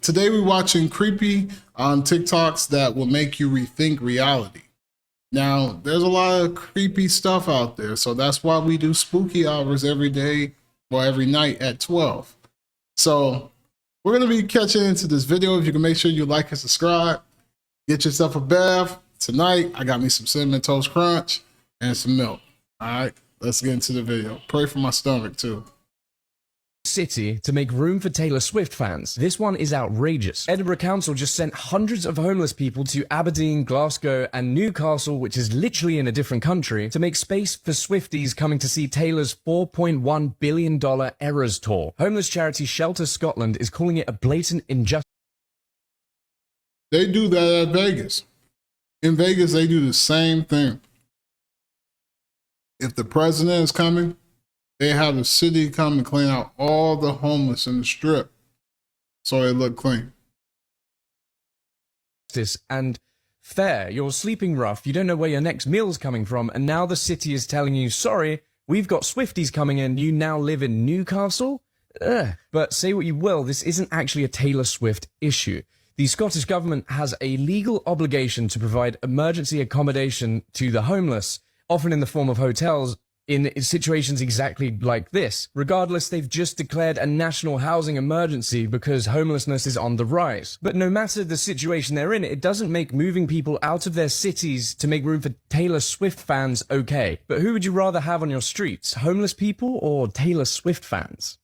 Today we're watching creepy TikToks that will make you rethink reality. Now, there's a lot of creepy stuff out there, so that's why we do spooky hours every day or every night at 12. So we're going to be catching into this video. If you can make sure you like and subscribe, get yourself a bath. Tonight, I got me some Cinnamon Toast Crunch and some milk. All right, let's get into the video. Pray for my stomach too. City to make room for Taylor Swift fans. This one is outrageous. Edinburgh Council just sent hundreds of homeless people to Aberdeen, Glasgow and Newcastle, which is literally in a different country, to make space for Swifties coming to see Taylor's $4.1 billion Eras tour. Homeless charity Shelter Scotland is calling it a blatant injustice. They do that at Vegas. In Vegas, they do the same thing. If the president is coming, they have the city come and clean out all the homeless in the strip so they look clean. And fair, you're sleeping rough, you don't know where your next meal's coming from, and now the city is telling you, sorry, we've got Swifties coming in, you now live in Newcastle? Ugh. But say what you will, this isn't actually a Taylor Swift issue. The Scottish government has a legal obligation to provide emergency accommodation to the homeless, often in the form of hotels, in situations exactly like this. Regardless, they've just declared a national housing emergency because homelessness is on the rise. But no matter the situation they're in, it doesn't make moving people out of their cities to make room for Taylor Swift fans okay. But who would you rather have on your streets, homeless people or Taylor Swift fans?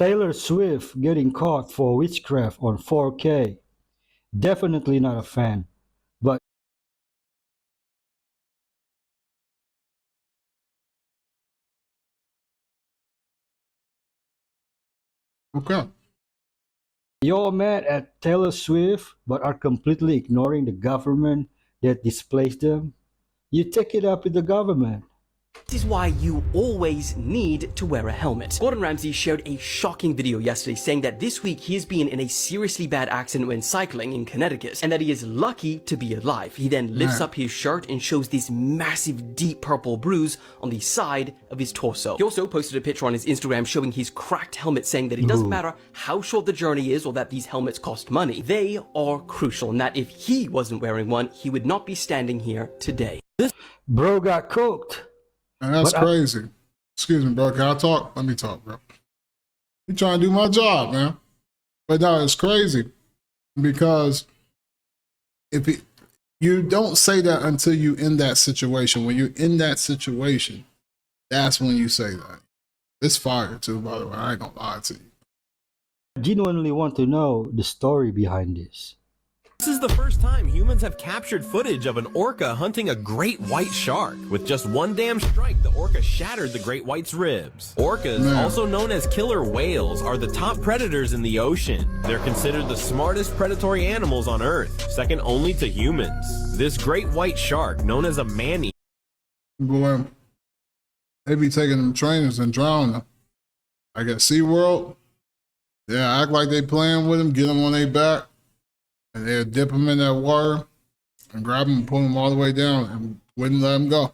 Taylor Swift getting caught for witchcraft on 4K. Definitely not a fan. But Okay. you're mad at Taylor Swift but are completely ignoring the government that displaced them? You take it up with the government. This is why you always need to wear a helmet. Gordon Ramsay shared a shocking video yesterday saying that this week he has been in a seriously bad accident when cycling in Connecticut and that he is lucky to be alive. He then lifts up his shirt and shows this massive deep purple bruise on the side of his torso. He also posted a picture on his Instagram showing his cracked helmet, saying that it doesn't matter how short the journey is or that these helmets cost money. They are crucial, and that if he wasn't wearing one, he would not be standing here today. Bro got cooked. And that's crazy. Excuse me, bro. Can I talk? Let me talk, bro. You trying to do my job, man. But no, it's crazy because you don't say that until you're in that situation. When you're in that situation, that's when you say that. It's fire too, by the way. I ain't gonna lie to you. I genuinely want to know the story behind this. This is the first time humans have captured footage of an orca hunting a great white shark. With just one damn strike, the orca shattered the great white's ribs. Orcas, also known as killer whales, are the top predators in the ocean. They're considered the smartest predatory animals on Earth, second only to humans. This great white shark, known as a man-eater, Boy, they be taking them trainers and drowning them. Like at SeaWorld, yeah, act like they playing with them, get them on their back, and they'll dip them in that water and grab them and pull them all the way down and wouldn't let them go.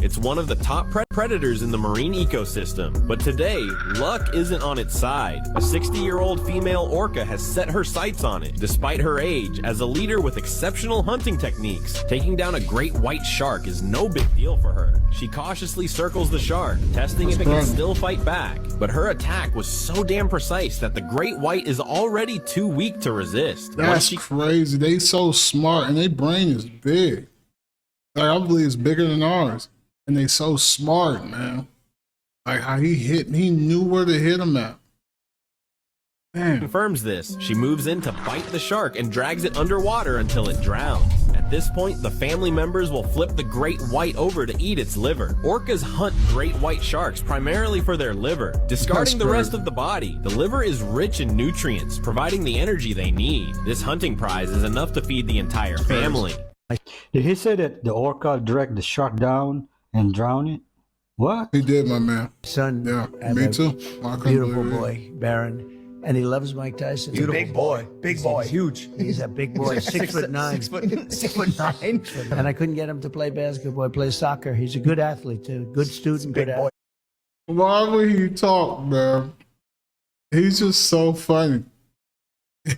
it's one of the top predators in the marine ecosystem. But today, luck isn't on its side. A 60-year-old female orca has set her sights on it, despite her age. As a leader with exceptional hunting techniques, taking down a great white shark is no big deal for her. She cautiously circles the shark, testing if it can still fight back. But her attack was so damn precise that the great white is already too weak to resist. That's crazy. They so smart and their brain is big. Like, I believe it's bigger than ours. And they so smart, man. Like how he knew where to hit him at. Man. Confirms this. She moves in to bite the shark and drags it underwater until it drowns. At this point, the family members will flip the great white over to eat its liver. Orcas hunt great white sharks primarily for their liver, discarding the rest of the body. The liver is rich in nutrients, providing the energy they need. This hunting prize is enough to feed the entire family. Did he say that the orca dragged the shark down and drowned it? What? He did, my man. Son, Yeah, me too. Beautiful boy, Baron, and he loves Mike Tyson. Beautiful big boy, big boy, huge. He's a big boy, 6'9". 6'9". And I couldn't get him to play basketball, play soccer. He's a good athlete too, good student, good athlete. Why would he talk, man? He's just so funny.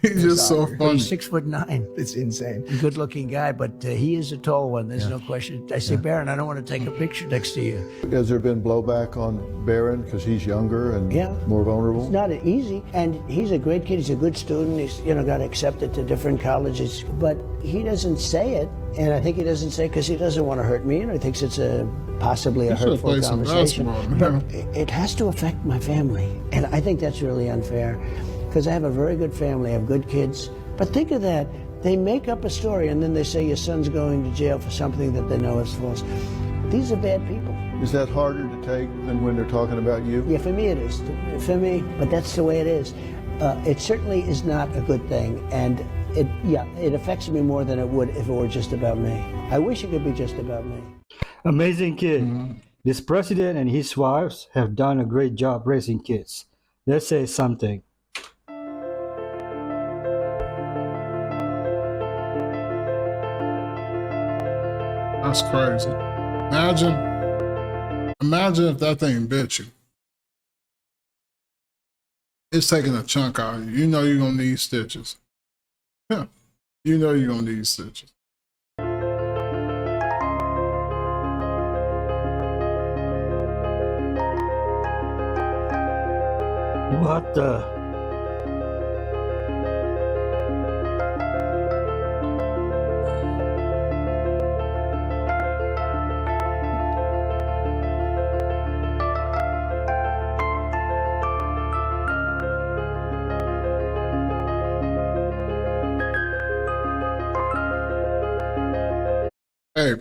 He's just so funny. He's 6'9". It's insane. Good looking guy, but he is a tall one. There's no question. I say, Baron, I don't want to take a picture next to you. Has there been blowback on Barron because he's younger and more vulnerable? It's not easy, and he's a great kid. He's a good student. He's got accepted to different colleges, but he doesn't say it, and I think he doesn't say it because he doesn't want to hurt me, and he thinks it's possibly a hurtful conversation. But it has to affect my family, and I think that's really unfair because I have a very good family. I have good kids. But think of that. They make up a story, and then they say your son's going to jail for something that they know is false. These are bad people. Is that harder to take than when they're talking about you? Yeah, for me it is. For me, but that's the way it is. It certainly is not a good thing, and it affects me more than it would if it were just about me. I wish it could be just about me. Amazing kid. This president and his wives have done a great job raising kids. That says something. That's crazy. Imagine if that thing bit you. It's taking a chunk out of you. You know you're gonna need stitches. Yeah. You know you're gonna need stitches. What the? Hey,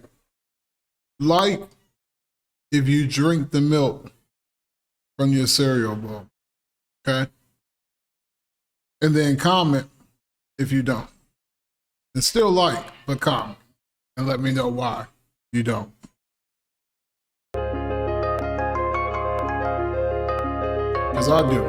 like if you drink the milk from your cereal bowl, okay? And then comment if you don't. And still like, but comment. And let me know why you don't. Because I do.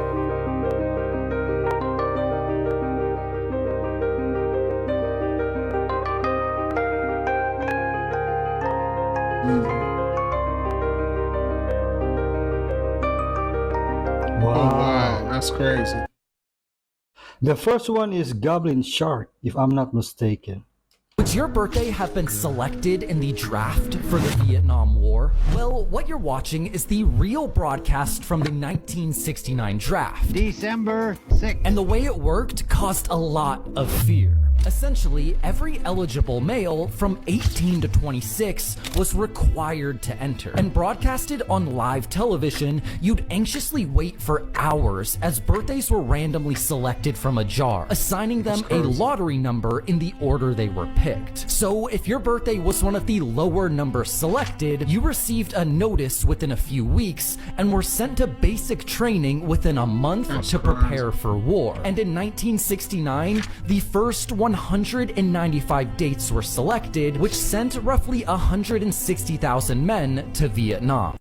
Oh, wow, that's crazy. The first one is Goblin Shark, if I'm not mistaken. Would your birthday have been selected in the draft for the Vietnam War? Well, what you're watching is the real broadcast from the 1969 draft. December 6th. And the way it worked caused a lot of fear. Essentially, every eligible male from 18 to 26 was required to enter. And broadcasted on live television, you'd anxiously wait for hours as birthdays were randomly selected from a jar, assigning them a lottery number in the order they were picked. So if your birthday was one of the lower numbers selected, you received a notice within a few weeks and were sent to basic training within a month to prepare for war. And in 1969, the first 195 dates were selected, which sent roughly 160,000 men to Vietnam.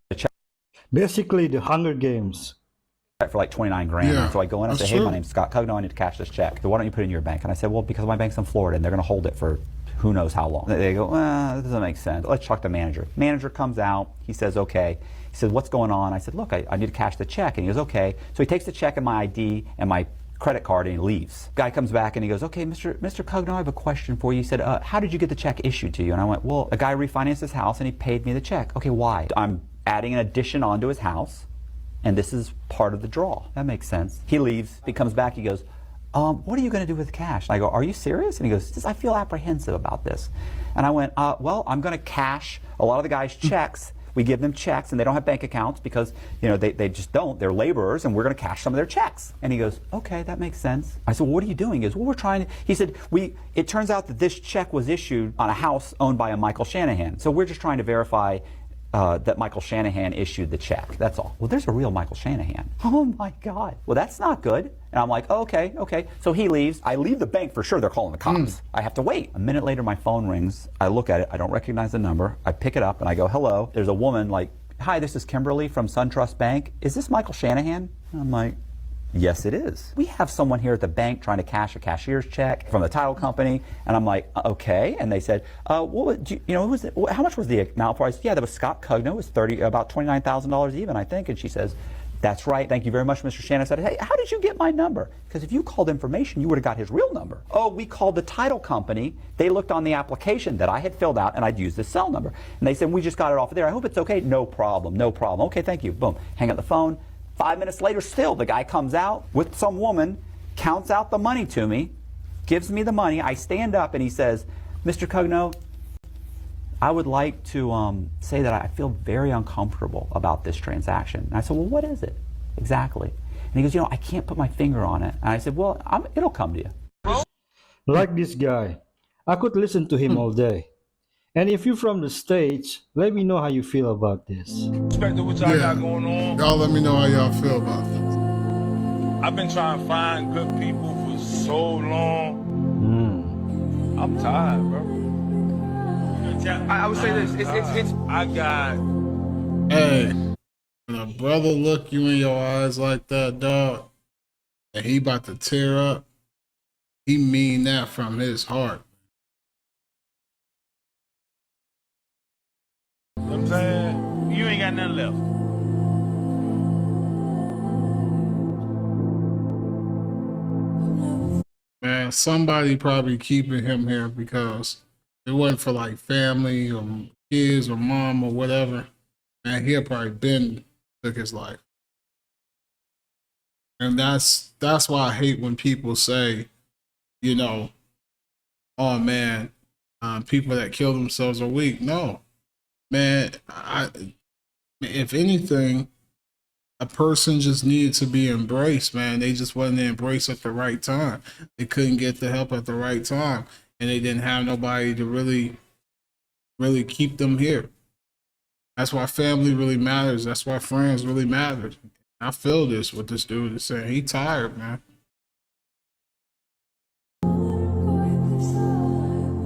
Basically, the Hunger Games. For like 29 grand. Yeah, so I go in and I say, hey, true. my name's Scott Cugno, I need to cash this check. So why don't you put it in your bank? And I said, well, because my bank's in Florida and they're going to hold it for who knows how long. They go, that doesn't make sense. Let's talk to the manager. Manager comes out. He says, okay. He said, what's going on? I said, look, I need to cash the check. And he goes, okay. So he takes the check and my ID and my credit card and he leaves. Guy comes back and he goes, okay, Mr. Cugno, I have a question for you. He said, how did you get the check issued to you? And I went, well, a guy refinanced his house and he paid me the check. Okay, why? I'm adding an addition onto his house and this is part of the draw. That makes sense. He leaves, he comes back, he goes, what are you going to do with cash? I go, are you serious? And he goes, I feel apprehensive about this. And I went, well, I'm going to cash a lot of the guys' checks. We give them checks and they don't have bank accounts because, you know, they just don't. They're laborers and we're going to cash some of their checks. And he goes, okay, that makes sense. I said, well, what are you doing? He goes, well, we're trying to, he said, it turns out that this check was issued on a house owned by a Michael Shanahan. So we're just trying to verify that Michael Shanahan issued the check. That's all. Well, there's a real Michael Shanahan. Oh my God. Well, that's not good. And I'm like, oh, okay. So he leaves. I leave the bank for sure. They're calling the cops. I have to wait. A minute later, my phone rings. I look at it. I don't recognize the number. I pick it up and I go, hello. There's a woman like, hi, this is Kimberly from SunTrust Bank. Is this Michael Shanahan? And I'm like, yes, it is. We have someone here at the bank trying to cash a cashier's check from the title company. And I'm like, okay. And they said, how much was the amount for? I said, yeah, that was Scott Cugno. It was about $29,000 even, I think. And she says, That's right. Thank you very much, Mr. Shannon. I said, hey, how did you get my number? Because if you called information, you would have got his real number. Oh, we called the title company. They looked on the application that I had filled out, and I'd used the cell number. And they said, we just got it off of there. I hope it's okay. No problem. No problem. Okay, thank you. Boom. Hang up the phone. 5 minutes later, still, the guy comes out with some woman, counts out the money to me, gives me the money. I stand up, and he says, Mr. Cugno, I would like to say that I feel very uncomfortable about this transaction. And I said, well, what is it exactly? And he goes, I can't put my finger on it. And I said, well, it'll come to you. Like this guy, I could listen to him all day. And if you're from the States, let me know how you feel about this. Respect to what y'all got going on. Y'all let me know how y'all feel about this. I've been trying to find good people for so long. I'm tired, bro. I would say this. It's. I got. Hey, when a brother look you in your eyes like that, dog, and he about to tear up, he mean that from his heart. You know what I'm saying? You ain't got nothing left. Man, somebody probably keeping him here because it wasn't for like family or kids or mom or whatever. Man, he'll probably been took his life. And that's why I hate when people say, oh man, people that kill themselves are weak. No, man, if anything, a person just needed to be embraced, man. They just wasn't embraced at the right time. They couldn't get the help at the right time. And they didn't have nobody to really keep them here. That's why family really matters. That's why friends really matter. I feel this, what this dude is saying. He tired, man.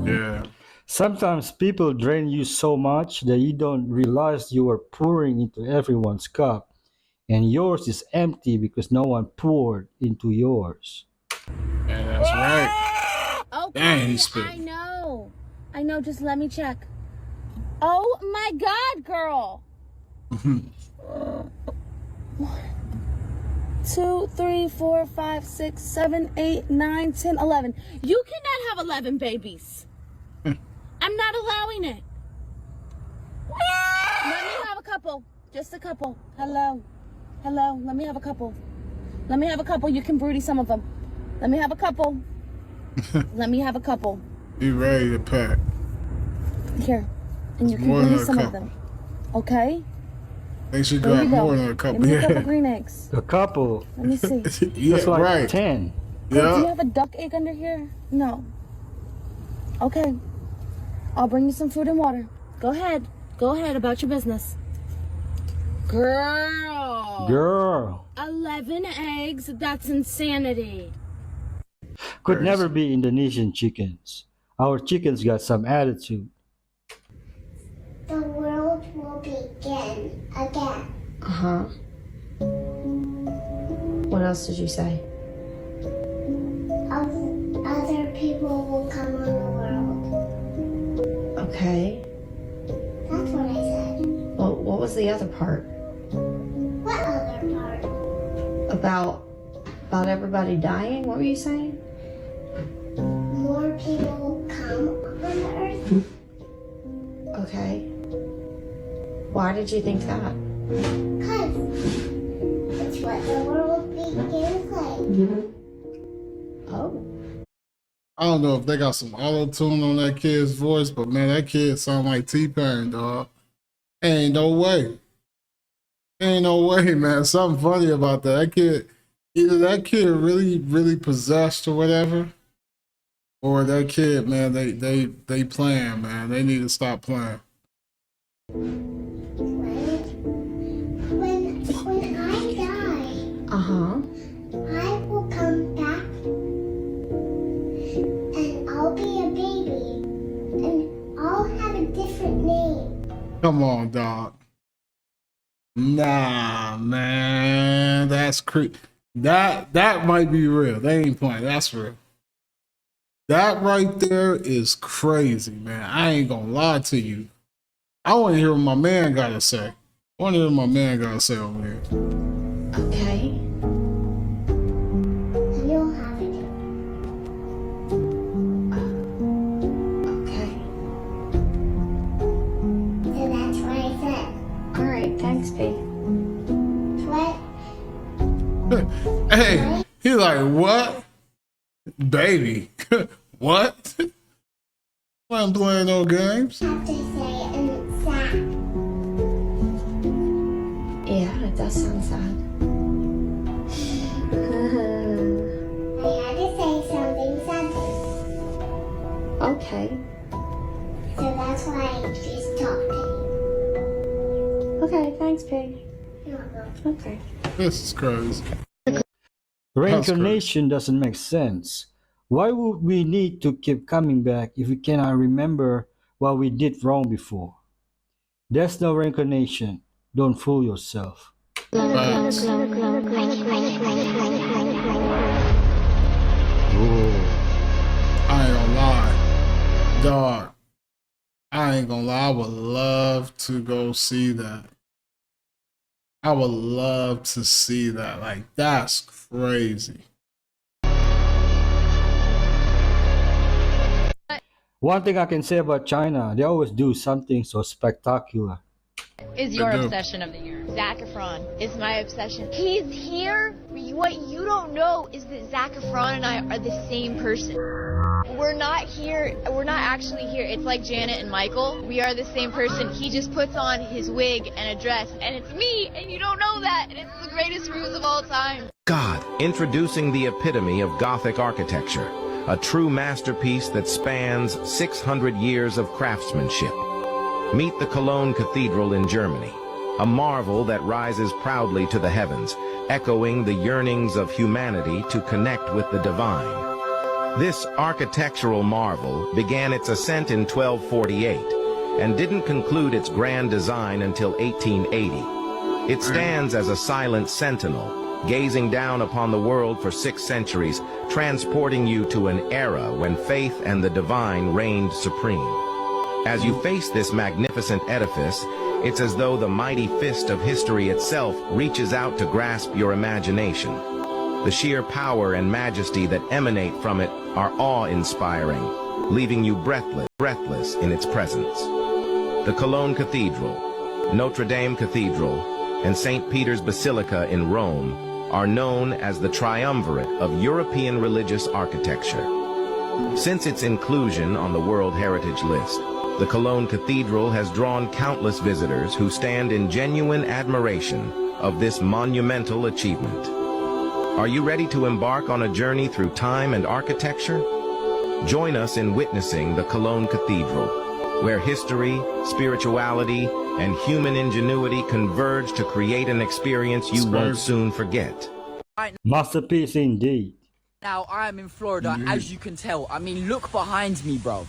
Yeah. Sometimes people drain you so much that you don't realize you are pouring into everyone's cup, and yours is empty because no one poured into yours. Yeah, that's right. Okay, Dang, he's spitting. I know, just let me check. Oh my God, girl. 1, 2, 3, 4, 5, 6, 7, 8, 9, 10, 11. You cannot have 11 babies. I'm not allowing it. Let me have a couple. Just a couple. Hello. Let me have a couple. You can broody some of them. Let me have a couple. Be ready to pack. Here. And you can More than broody a some of couple. them. Okay? They should There grab you go. more than a couple. Give me a couple Yeah. green eggs. A couple. Let me see. Yeah, That's like right. 10. Hey, do you Yeah. have a duck egg under here? No. Okay. I'll bring you some food and water. Go ahead about your business. Girl. 11 eggs? That's insanity. Could never be Indonesian chickens. Our chickens got some attitude. The world will begin again. Uh-huh. What else did you say? Other people will come on the world. Okay. That's what I said. Well, what was the other part? What other part? About everybody dying? What were you saying? More people will come on the earth. Okay. Why did you think that? Because it's what the world begins like. Oh. I don't know if they got some auto-tune on that kid's voice, but man, that kid sound like T-Pain, dog. Ain't no way. Man. Something funny about that. That kid, either that kid really possessed or whatever, or that kid, man, they playing, man. They need to stop playing. When I die, Uh-huh. I will come back and I'll be a baby and I'll have a different name. Come on, dog. Nah, man, that's creepy. That might be real. They ain't playing. That's real. That right there is crazy, man. I ain't gonna lie to you. I want to hear what my man got to say. I want to hear what my man got to say over here. Okay. You'll have it. Okay. So that's what I said. All right. Thanks, B. What? Hey, he's like, what? Baby. What? I ain't playing no games. Have to say it and it's sad. Yeah, it does sound sad. I had to say something sad. Okay. So that's why I just talked to you. Okay. Thanks, B. You're welcome. Okay. This is crazy. Reincarnation doesn't make sense. Why would we need to keep coming back if we cannot remember what we did wrong before? There's no reincarnation. Don't fool yourself. Facts. I ain't gonna lie. Dog. I ain't gonna lie. I would love to go see that. I would love to see that. Like, that's crazy. One thing I can say about China, they always do something so spectacular. Is your obsession of the year? Zac Efron is my obsession. He's here. What you don't know is that Zac Efron and I are the same person. We're not here. We're not actually here. It's like Janet and Michael. We are the same person. He just puts on his wig and a dress, and it's me, and you don't know that, and it's the greatest ruse of all time. God, introducing the epitome of Gothic architecture, a true masterpiece that spans 600 years of craftsmanship. Meet the Cologne Cathedral in Germany, a marvel that rises proudly to the heavens, echoing the yearnings of humanity to connect with the divine. This architectural marvel began its ascent in 1248 and didn't conclude its grand design until 1880. It stands as a silent sentinel, gazing down upon the world for 6 centuries, transporting you to an era when faith and the divine reigned supreme. As you face this magnificent edifice, it's as though the mighty fist of history itself reaches out to grasp your imagination. The sheer power and majesty that emanate from it are awe-inspiring, leaving you breathless in its presence. The Cologne Cathedral, Notre Dame Cathedral, and St. Peter's Basilica in Rome are known as the triumvirate of European religious architecture. Since its inclusion on the World Heritage List, the Cologne Cathedral has drawn countless visitors who stand in genuine admiration of this monumental achievement. Are you ready to embark on a journey through time and architecture? Join us in witnessing the Cologne Cathedral, where history, spirituality, and human ingenuity converge to create an experience you won't soon forget. Masterpiece indeed. Now I am in Florida, as you can tell. I mean, look behind me, bro.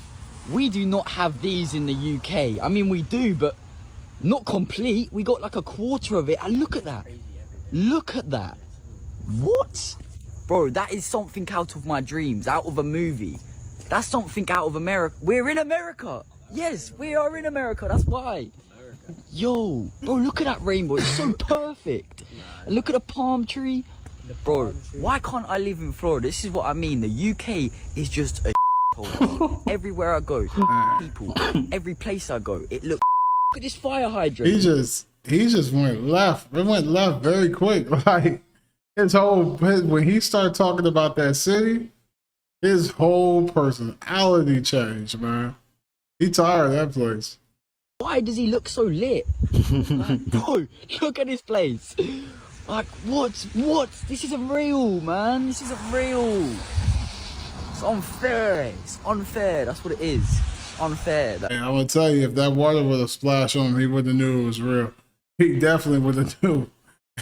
We do not have these in the UK. I mean, we do, but not complete. We got like a quarter of it. And look at that. Look at that. What? Bro, that is something out of my dreams, out of a movie. That's something out of America. We're in America. Yes, we are in America. That's why. Yo, bro, look at that rainbow. It's so perfect. And look at the palm tree. Bro, why can't I live in Florida? This is what I mean. The UK is just a everywhere I go, people, every place I go, it looks. Look at this fire hydrant. He just went left. It went left very quick. Like when he started talking about that city, his whole personality changed, man. He tired of that place. Why does he look so lit? Like, bro, look at this place. Like, what? This isn't real, man. This isn't real. It's unfair. It's unfair. That's what it is. Unfair. Hey, I'm gonna tell you, if that water would have splashed on him, he wouldn't have knew it was real. He definitely would have knew.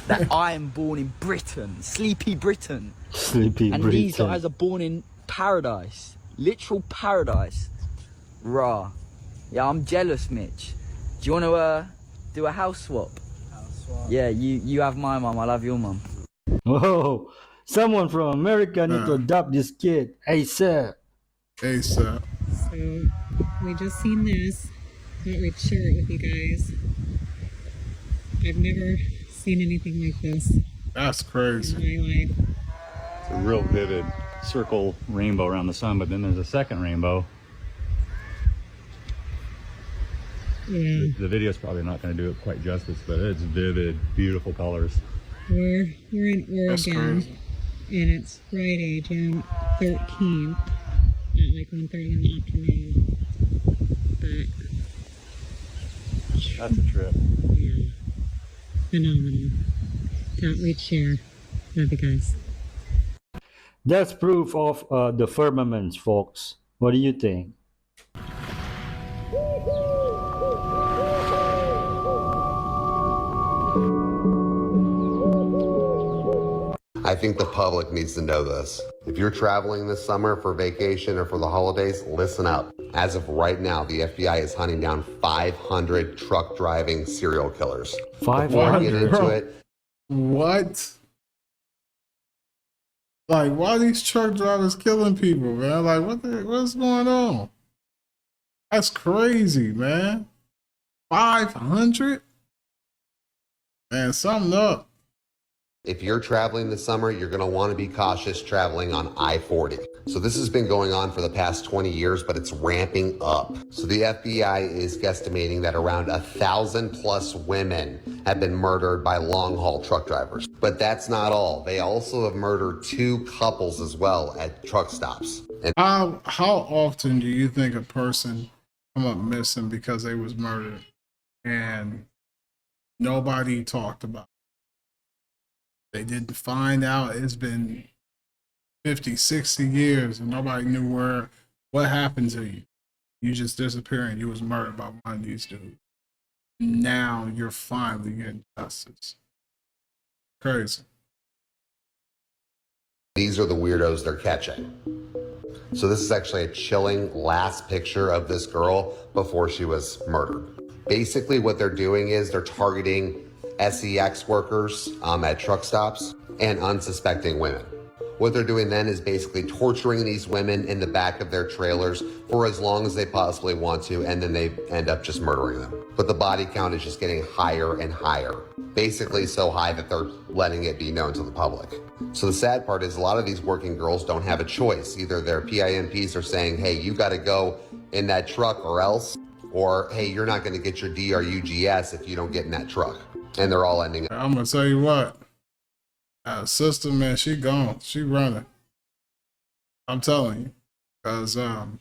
That I am born in Britain, sleepy Britain. Sleepy and Britain. These guys are born in paradise, literal paradise. Rah. Yeah, I'm jealous, Mitch. Do you want to do a house swap? Yeah, you have my mum. I love your mum. Whoa. Someone from America need to adopt this kid ASAP. ASAP. So we just seen this. Thought we'd share it with you guys. I've never seen anything like this. That's crazy. My life. It's a real vivid circle rainbow around the sun, but then there's a second rainbow. Yeah. The video's probably not going to do it quite justice, but it's vivid, beautiful colors. We're in Oregon, and it's Friday, June 13th, at like 1:30 in the afternoon. But that's a trip. Yeah, phenomenal. Can't wait to share. Love you guys. That's proof of the firmaments, folks. What do you think? I think the public needs to know this. If you're traveling this summer for vacation or for the holidays, listen up. As of right now, the FBI is hunting down 500 truck driving serial killers. 500? Before I get into it, what? Like, why are these truck drivers killing people, man? Like, what's going on? That's crazy, man. 500? Man, something up. if you're traveling this summer, you're going to want to be cautious traveling on I-40. So this has been going on for the past 20 years, but it's ramping up. So the FBI is guesstimating that around 1,000 plus women have been murdered by long-haul truck drivers. But that's not all. They also have murdered 2 couples as well at truck stops. And how often do you think a person come up missing because they was murdered and nobody talked about it? They didn't find out. It's been 50, 60 years and nobody knew what happened to you. You just disappeared. You was murdered by one of these dudes. Now you're finally getting justice. Crazy. these are the weirdos they're catching. So this is actually a chilling last picture of this girl before she was murdered. Basically what they're doing is they're targeting SEX workers at truck stops and unsuspecting women. What they're doing then is basically torturing these women in the back of their trailers for as long as they possibly want to, and then they end up just murdering them. But the body count is just getting higher and higher, basically so high that they're letting it be known to the public. So the sad part is a lot of these working girls don't have a choice. Either their PIMPs are saying, hey, you got to go in that truck or else, or hey, you're not going to get your DRUGS if you don't get in that truck. And they're all ending up. I'm going to tell you what. Sister, man, she gone. She running. I'm telling you. Because, man,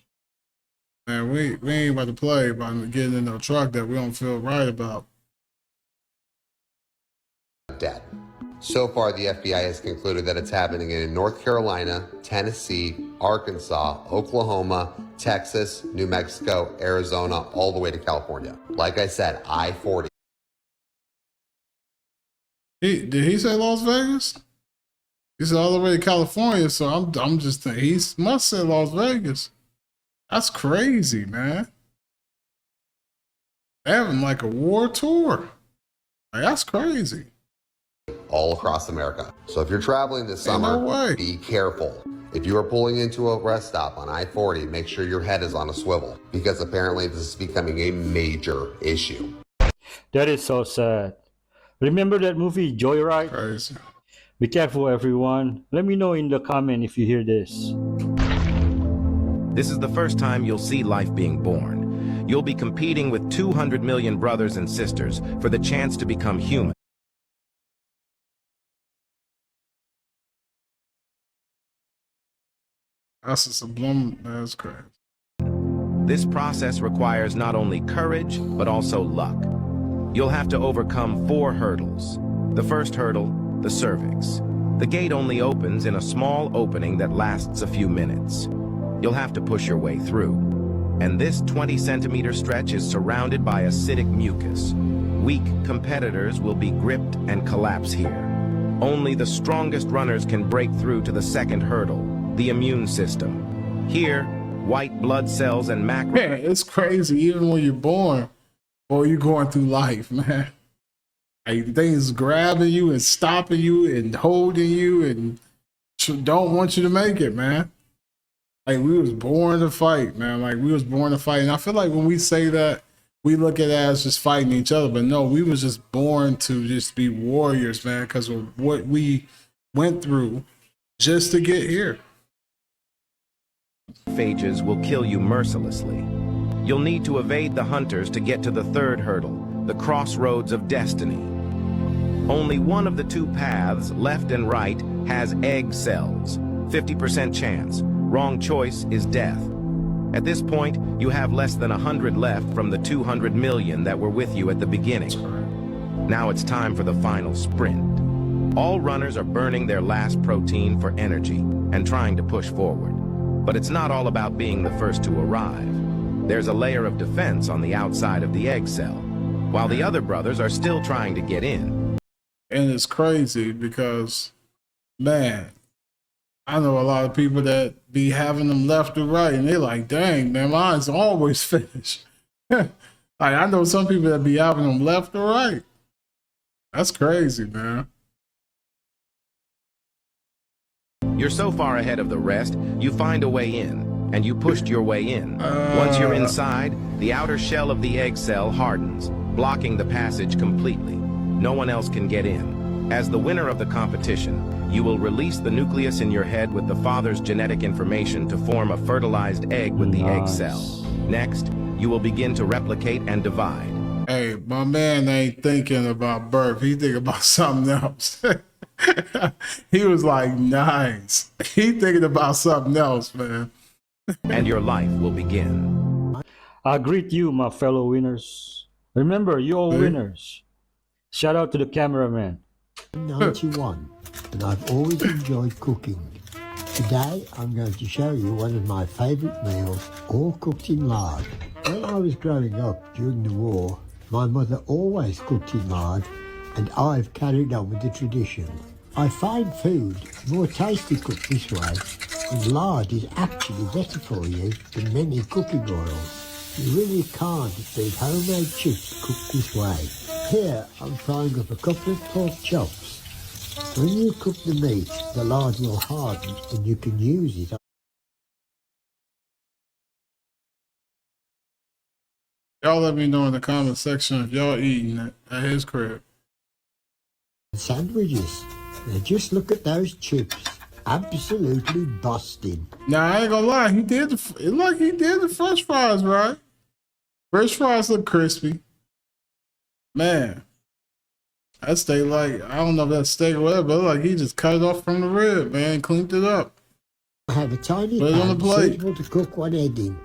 we ain't about to play by getting in no truck that we don't feel right about. Dead. So far, the FBI has concluded that it's happening in North Carolina, Tennessee, Arkansas, Oklahoma, Texas, New Mexico, Arizona, all the way to California. Like I said, I-40. Did he say Las Vegas? He said all the way to California, so I'm just thinking he must say Las Vegas. That's crazy, man. They're having like a war tour. Like, that's crazy. All across America. So if you're traveling this summer, be careful. If you are pulling into a rest stop on I-40, make sure your head is on a swivel, because apparently this is becoming a major issue. That is so sad. Remember that movie Joyride? Crazy. Be careful, everyone. Let me know in the comment if you hear this. This is the first time you'll see life being born. You'll be competing with 200 million brothers and sisters for the chance to become human. That's a subliminal. That's crazy. This process requires not only courage, but also luck. You'll have to overcome 4 hurdles. The first hurdle, the cervix. The gate only opens in a small opening that lasts a few minutes. You'll have to push your way through. And this 20-centimeter stretch is surrounded by acidic mucus. Weak competitors will be gripped and collapse here. Only the strongest runners can break through to the second hurdle, the immune system. Here, white blood cells and macro... Man, it's crazy even when you're born. Or you going through life, man. Like, things grabbing you and stopping you and holding you and don't want you to make it, man. Like, we was born to fight, man. Like, we was born to fight. And I feel like when we say that, we look at it as just fighting each other, but no, we was just born to just be warriors, man, because of what we went through just to get here. Phages will kill you mercilessly. You'll need to evade the hunters to get to the third hurdle, the crossroads of destiny. Only one of the two paths, left and right, has egg cells. 50% chance. Wrong choice is death. At this point, you have less than 100 left from the 200 million that were with you at the beginning. Now it's time for the final sprint. All runners are burning their last protein for energy and trying to push forward. But it's not all about being the first to arrive. There's a layer of defense on the outside of the egg cell, while the other brothers are still trying to get in. And it's crazy because, man, I know a lot of people that be having them left or right, and they're like, dang, man, mine's always finished. Like, I know some people that be having them left or right. That's crazy, man. You're so far ahead of the rest, you find a way in, and you pushed your way in. Once you're inside, the outer shell of the egg cell hardens, blocking the passage completely. No one else can get in. As the winner of the competition, you will release the nucleus in your head with the father's genetic information to form a fertilized egg with the egg cell. Next, you will begin to replicate and divide. Hey, my man ain't thinking about birth. He thinking about something else. He was like, nice. He thinking about something else, man. And your life will begin. I greet you, my fellow winners. Remember, you're all winners. Shout out to the cameraman. 91, and I've always enjoyed cooking. Today, I'm going to show you one of my favourite meals, all cooked in lard. When I was growing up during the war, my mother always cooked in lard, and I've carried on with the tradition. I find food more tasty cooked this way, and lard is actually better for you than many cooking oils. You really can't beat homemade chips cooked this way. Here, I'm frying up a couple of pork chops. When you cook the meat, the lard will harden and you can use it. Y'all let me know in the comment section if y'all eating at his crib. Sandwiches. Now just look at those chips. Absolutely busting. Now I ain't gonna lie, he did the French fries, right? French fries look crispy. Man, that steak, like, I don't know if that's steak or whatever, but like he just cut it off from the rib, man, cleaned it up. I have a tiny Put it on the plate. suitable to cook one egg in.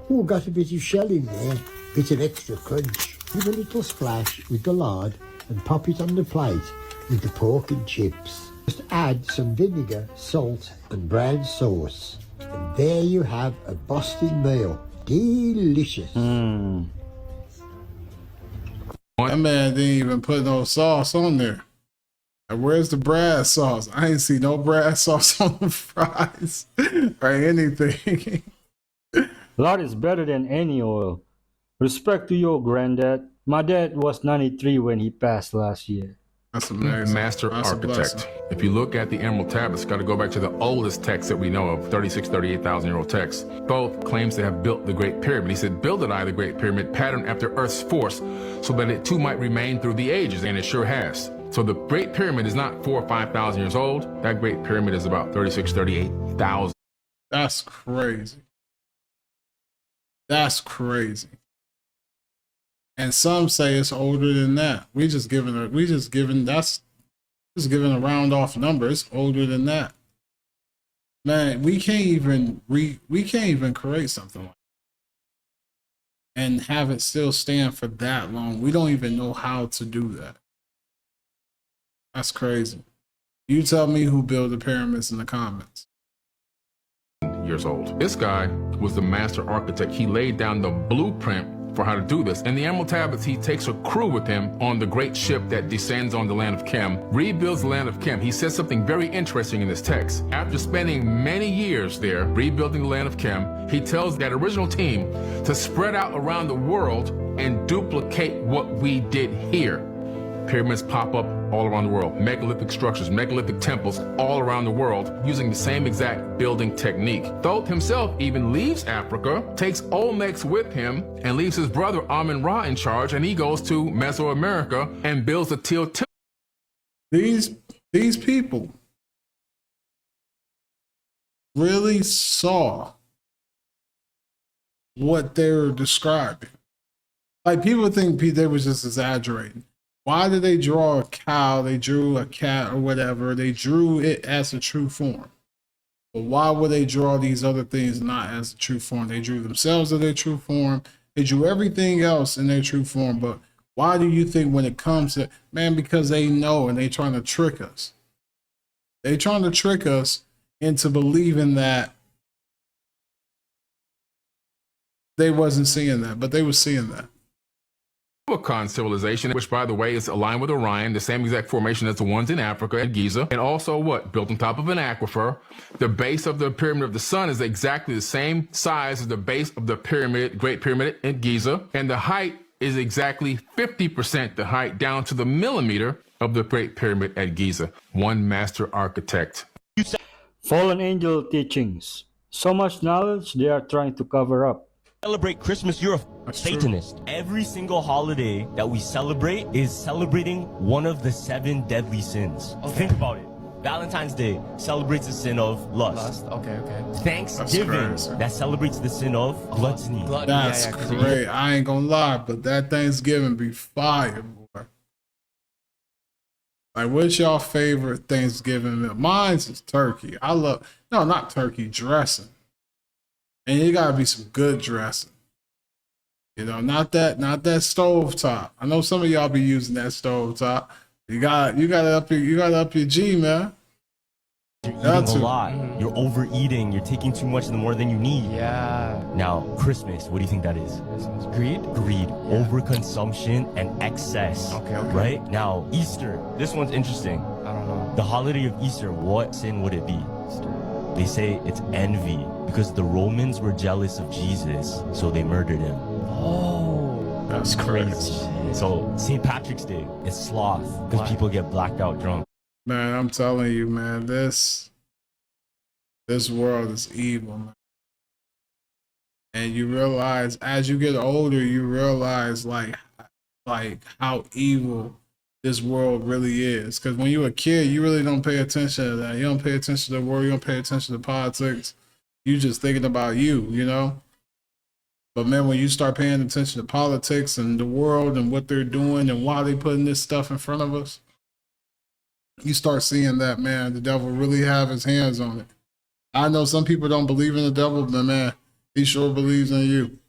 Oh, got a bit of shell in there, bit of extra crunch. Give a little splash with the lard and pop it on the plate with the pork and chips. Just add some vinegar, salt and brown sauce. And there you have a Boston meal. Delicious. That man didn't even put no sauce on there. And where's the brass sauce? I ain't see no brass sauce on the fries or anything. Lard is better than any oil. Respect to your granddad. My dad was 93 when he passed last year. That's amazing. Master architect. If you look at the Emerald Tablets, got to go back to the oldest text that we know of, 38,000-year-old text. Thoth claims to have built the Great Pyramid. He said, builded I the Great Pyramid, patterned after Earth's force, so that it too might remain through the ages, and it sure has. So the Great Pyramid is not 4,000 or 5,000 years old. That Great Pyramid is about 38,000. That's crazy. That's crazy. And some say it's older than that. We just giving a round off number. It's older than that. Man, we can't even create something like that and have it still stand for that long. We don't even know how to do that. That's crazy. You tell me who built the pyramids in the comments. Years old. This guy was the master architect. He laid down the blueprint for how to do this. In the Emerald Tablets, he takes a crew with him on the great ship that descends on the land of Chem, rebuilds the land of Chem. He says something very interesting in this text. After spending many years there rebuilding the land of Chem, he tells that original team to spread out around the world and duplicate what we did here. pyramids pop up all around the world. Megalithic structures, megalithic temples all around the world using the same exact building technique. Thoth himself even leaves Africa, takes Olmecs with him, and leaves his brother Amun-Ra in charge, and he goes to Mesoamerica and builds a Teotihuacan. These people really saw what they're describing. Like, people think they was just exaggerating. Why did they draw a cow? They drew a cat or whatever. They drew it as a true form. But why would they draw these other things not as a true form? They drew themselves in their true form. They drew everything else in their true form. But why do you think when it comes to, man, because they know and they trying to trick us. They trying to trick us into believing that they wasn't seeing that, but they were seeing that. Teotihuacan civilization, which, by the way, is aligned with Orion, the same exact formation as the ones in Africa at Giza, and also what? Built on top of an aquifer. The base of the Pyramid of the Sun is exactly the same size as the base of the pyramid, Great Pyramid at Giza, and the height is exactly 50% the height down to the millimeter of the Great Pyramid at Giza. One master architect. Fallen angel teachings. So much knowledge they are trying to cover up. Celebrate Christmas, you're a Satanist. Every single holiday that we celebrate is celebrating one of the 7 deadly sins. Okay. Think about it. Valentine's Day celebrates the sin of lust. Okay. Thanksgiving, that celebrates the sin of gluttony. That's great. I ain't gonna lie, but that Thanksgiving be fire, boy. Like, what's y'all favorite Thanksgiving meal? Mine's is turkey. Not turkey, dressing. And it gotta be some good dressing. You know, not that stovetop. I know some of y'all be using that stovetop. You gotta up your G, man. You're eating a lot. You're overeating. You're taking too much more than you need. Yeah. Now, Christmas, what do you think that is? Greed? Greed. Yeah. Overconsumption and excess. Okay. Right? Now, Easter. This one's interesting. I don't know. The holiday of Easter, what sin would it be? They say it's envy, because the Romans were jealous of Jesus, so they murdered him. Oh, that's crazy. So St. Patrick's Day is sloth, because people get blacked out drunk. Man, I'm telling you, man, this world is evil, man. And you realize, as you get older, you realize like how evil this world really is. Because when you're a kid, you really don't pay attention to that. You don't pay attention to the world. You don't pay attention to politics. You just thinking about you know? But man, when you start paying attention to politics and the world and what they're doing and why they putting this stuff in front of us, you start seeing that, man, the devil really have his hands on it. I know some people don't believe in the devil, but man, he sure believes in you.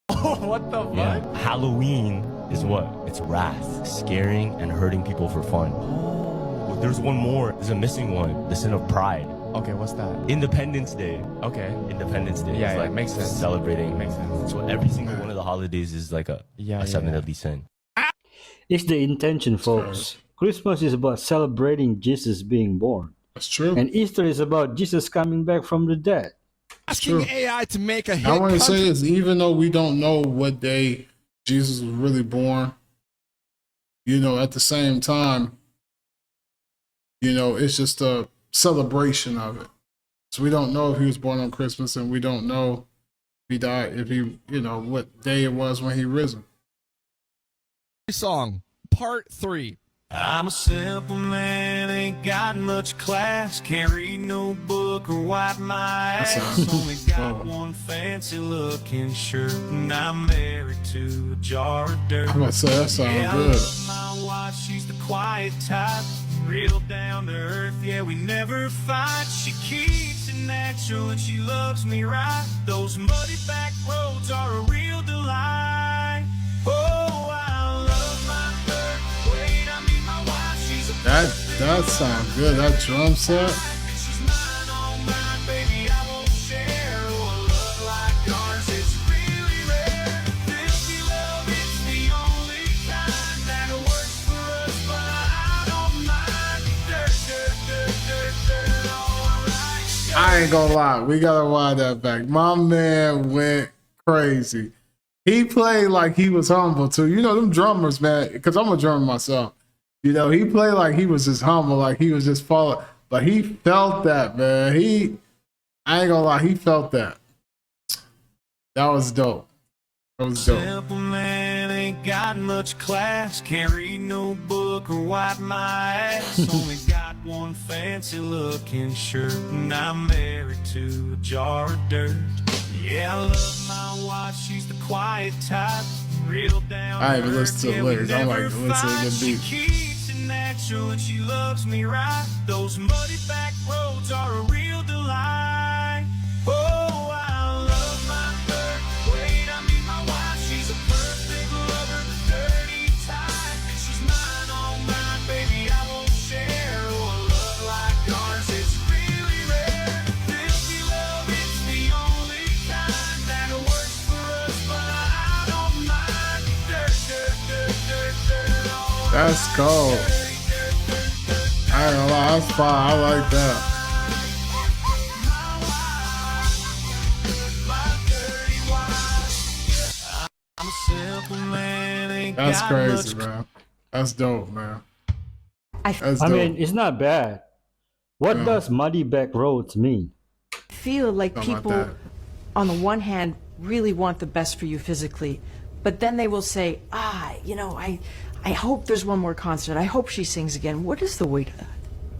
What the fuck? Yeah. Halloween is what? It's wrath, scaring and hurting people for fun. Oh. There's one more. There's a missing one. The sin of pride. Okay, what's that? Independence Day. Okay. Independence Day. Yeah, is like makes sense. Celebrating. Makes sense. So every single one of the holidays is like a 7 deadly sin. It's the intention, folks. Christmas is about celebrating Jesus being born. That's true. And Easter is about Jesus coming back from the dead. Asking AI to make a hit. I want to say is, even though we don't know what day Jesus was really born, you know, at the same time, you know, it's just a celebration of it. So we don't know if he was born on Christmas, and we don't know if he died, what day it was when he risen. Song, part 3. I'm a simple man, ain't got much class. Can't read no book or wipe my ass. Only got one fancy looking shirt, and I'm married to a jar of dirt. I'm gonna say that sounds good. My wife, she's the quiet type, real down to earth. Yeah, we never fight. She keeps it natural and she loves me right. Those muddy back roads are a real delight. Oh, I love my dirt. Wait, I mean my wife, she's a That sounds good. That drum set. she's mine, all mine, baby. I won't share. Oh, a love like ours, it's really rare. Filthy love, it's the only kind that works for us, but I don't mind. Dirt, dirt, dirt, dirt, dirt, all right. I ain't gonna lie, we gotta wind that back. My man went crazy. He played like he was humble too. You know them drummers, man. Because I'm a drummer myself. You know, he played like he was just humble, like he was just following. But he felt that, man. I ain't gonna lie, he felt that. That was dope. That was dope. Simple man ain't got much class. Can't read no book or wipe my ass. Only got one fancy looking shirt, and I'm married to a jar of dirt. Yeah, I love my wife, she's the quiet type. Real down. I ain't even listened to the lyrics. I'm like, listen to the beat. She keeps it natural and she loves me right. Those muddy back roads are a real delight. Oh, I love my bird. Wait, I mean my wife. She's a perfect lover, the dirty type. She's mine, all mine, baby. I won't share. Oh, a love like ours is really rare. Filthy love, it's the only kind that works for us, but I don't mind. Dirt, dirt, dirt, dirt, dirt. Oh, That's cold. I ain't gonna lie, that's fine. I like that. I'm a simple man, ain't That's got crazy, much. man. That's dope, man. That's I dope. mean, it's not bad. What does muddy back roads mean? Feel like Something like people, that. on the one hand, really want the best for you physically, but then they will say, you know, I hope there's one more concert. I hope she sings again. What is the weight of that?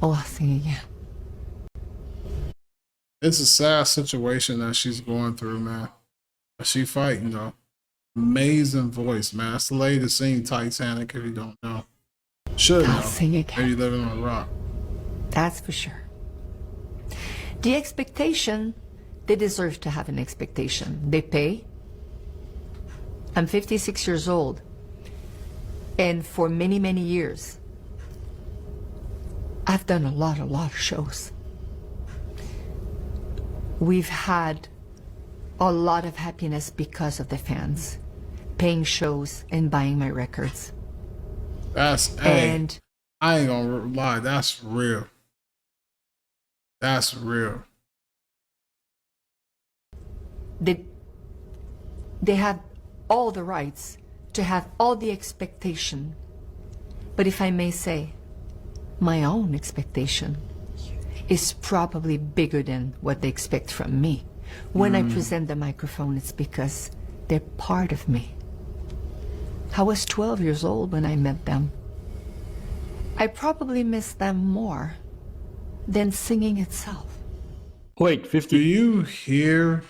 Oh, I'll sing again. It's a sad situation that she's going through, man. She fighting though. Amazing voice, man. That's the lady that sing Titanic. If you don't know, should I'll know. sing again. Maybe living on a rock. That's for sure. The expectation, they deserve to have an expectation. They pay. I'm 56 years old. And for many, many years, I've done a lot of shows. We've had a lot of happiness because of the fans, paying shows and buying my records. And I ain't gonna lie, that's real. That's real. They have all the rights to have all the expectation. But if I may say, my own expectation is probably bigger than what they expect from me. When I present the microphone, it's because they're part of me. I was 12 years old when I met them. I probably miss them more than singing itself. Wait, 50. Do you hear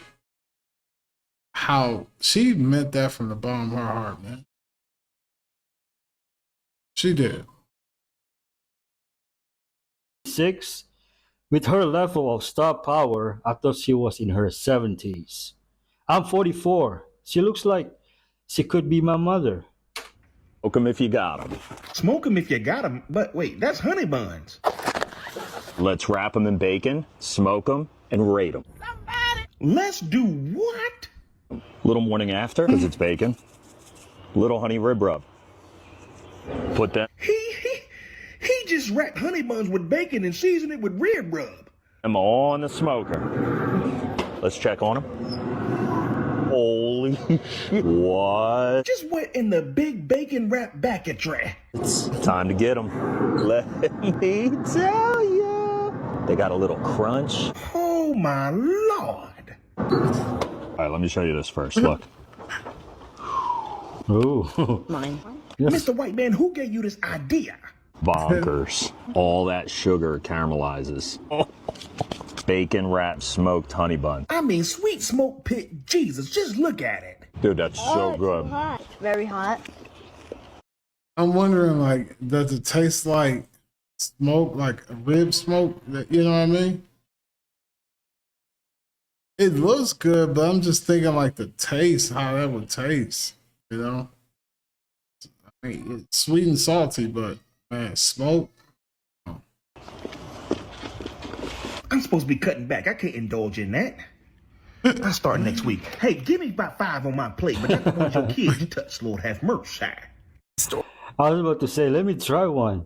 how she meant that from the bottom of her heart, man? She did. 6. With her level of star power, I thought she was in her 70s. I'm 44. She looks like she could be my mother. Smoke 'em if you got 'em. Smoke 'em if you got 'em. But wait, that's honey buns. Let's wrap 'em in bacon, smoke 'em, and rate 'em. Let's do what? Little morning after, because it's bacon. Little honey rib rub. Put that He just wrapped honey buns with bacon and seasoned it with rib rub. them on the smoker. Let's check on them. Holy shit. What? Just went in the big bacon wrap bucket tray. It's time to get them. Let me tell you. They got a little crunch. Oh my Lord. All right, let me show you this first. Look. Ooh. Mine. Mr. White Man, who gave you this idea? Bonkers. All that sugar caramelizes. Bacon wrapped smoked honey bun. I mean, sweet smoke pit Jesus, just look at it. Dude, that's so good. Hot. Very hot. I'm wondering, like, does it taste like smoke, like rib smoke? You know what I mean? It looks good, but I'm just thinking, like, the taste, how that would taste, you know? I mean, it's sweet and salty, but, man, smoke. I'm supposed to be cutting back. I can't indulge in that. I'll start next week. Hey, give me about 5 on my plate, but not the ones your kids touch, Lord have mercy. I was about to say, let me try one.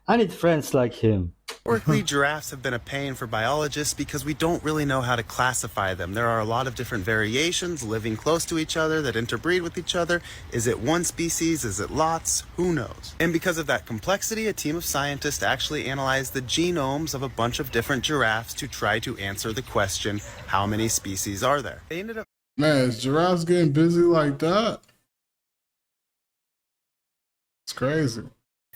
I need friends like him. Historically, giraffes have been a pain for biologists because we don't really know how to classify them. There are a lot of different variations living close to each other that interbreed with each other. Is it one species? Is it lots? Who knows? And because of that complexity, a team of scientists actually analyzed the genomes of a bunch of different giraffes to try to answer the question, how many species are there? They ended up... Man, is giraffes getting busy like that? It's crazy.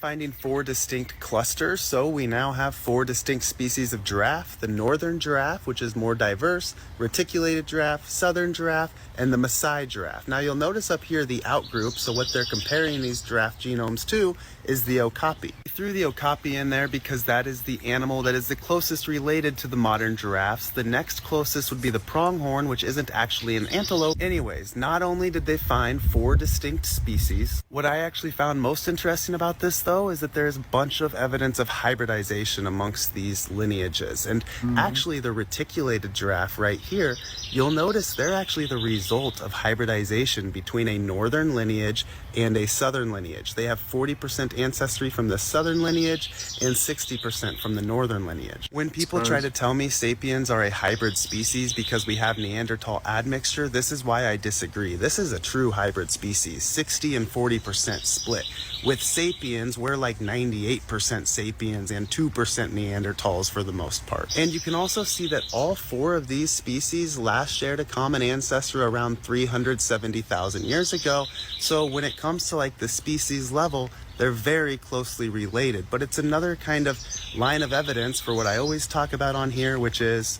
Finding 4 distinct clusters, so we now have 4 distinct species of giraffe: the northern giraffe, which is more diverse, reticulated giraffe, southern giraffe, and the Maasai giraffe. Now you'll notice up here the outgroup, so what they're comparing these giraffe genomes to is the okapi. I threw the okapi in there because that is the animal that is the closest related to the modern giraffes. The next closest would be the pronghorn, which isn't actually an antelope. Anyways, not only did they find 4 distinct species, what I actually found most interesting about this though is that there's a bunch of evidence of hybridization amongst these lineages. And actually the reticulated giraffe right here, you'll notice they're actually the result of hybridization between a northern lineage and a southern lineage. They have 40% ancestry from the southern lineage and 60% from the northern lineage. When people try to tell me sapiens are a hybrid species because we have Neanderthal admixture, this is why I disagree. This is a true hybrid species, 60 and 40% split. With sapiens, we're like 98% sapiens and 2% Neanderthals for the most part. And you can also see that all 4 of these species last shared a common ancestor around 370,000 years ago. So when it comes to like the species level, they're very closely related. But it's another kind of line of evidence for what I always talk about on here, which is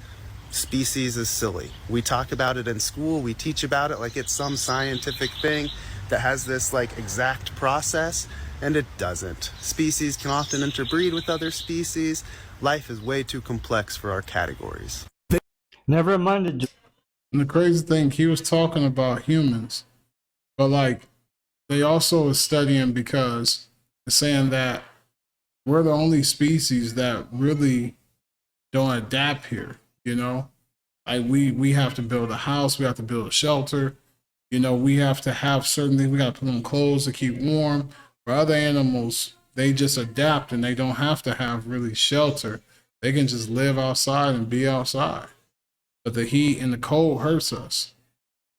species is silly. We talk about it in school, we teach about it like it's some scientific thing that has this like exact process, and it doesn't. Species can often interbreed with other species. Life is way too complex for our categories. Never mind the... And the crazy thing, he was talking about humans, but like they also is studying because it's saying that we're the only species that really don't adapt here, you know? Like we have to build a house, we have to build a shelter, you know, we have to have certain things, we got to put on clothes to keep warm. For other animals, they just adapt and they don't have to have really shelter. They can just live outside and be outside. But the heat and the cold hurts us.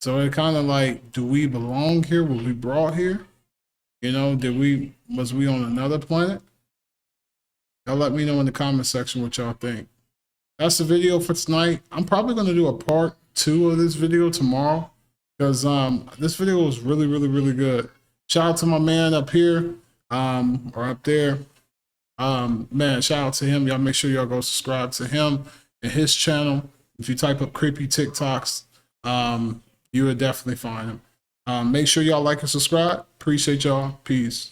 So it kind of like, do we belong here? Were we brought here? You know, was we on another planet? Y'all let me know in the comment section what y'all think. That's the video for tonight. I'm probably going to do a part 2 of this video tomorrow because this video was really, really, really good. Shout out to my man up here or up there. Man, shout out to him. Y'all make sure y'all go subscribe to him and his channel. If you type up creepy TikToks, you would definitely find him. Make sure y'all like and subscribe. Appreciate y'all. Peace.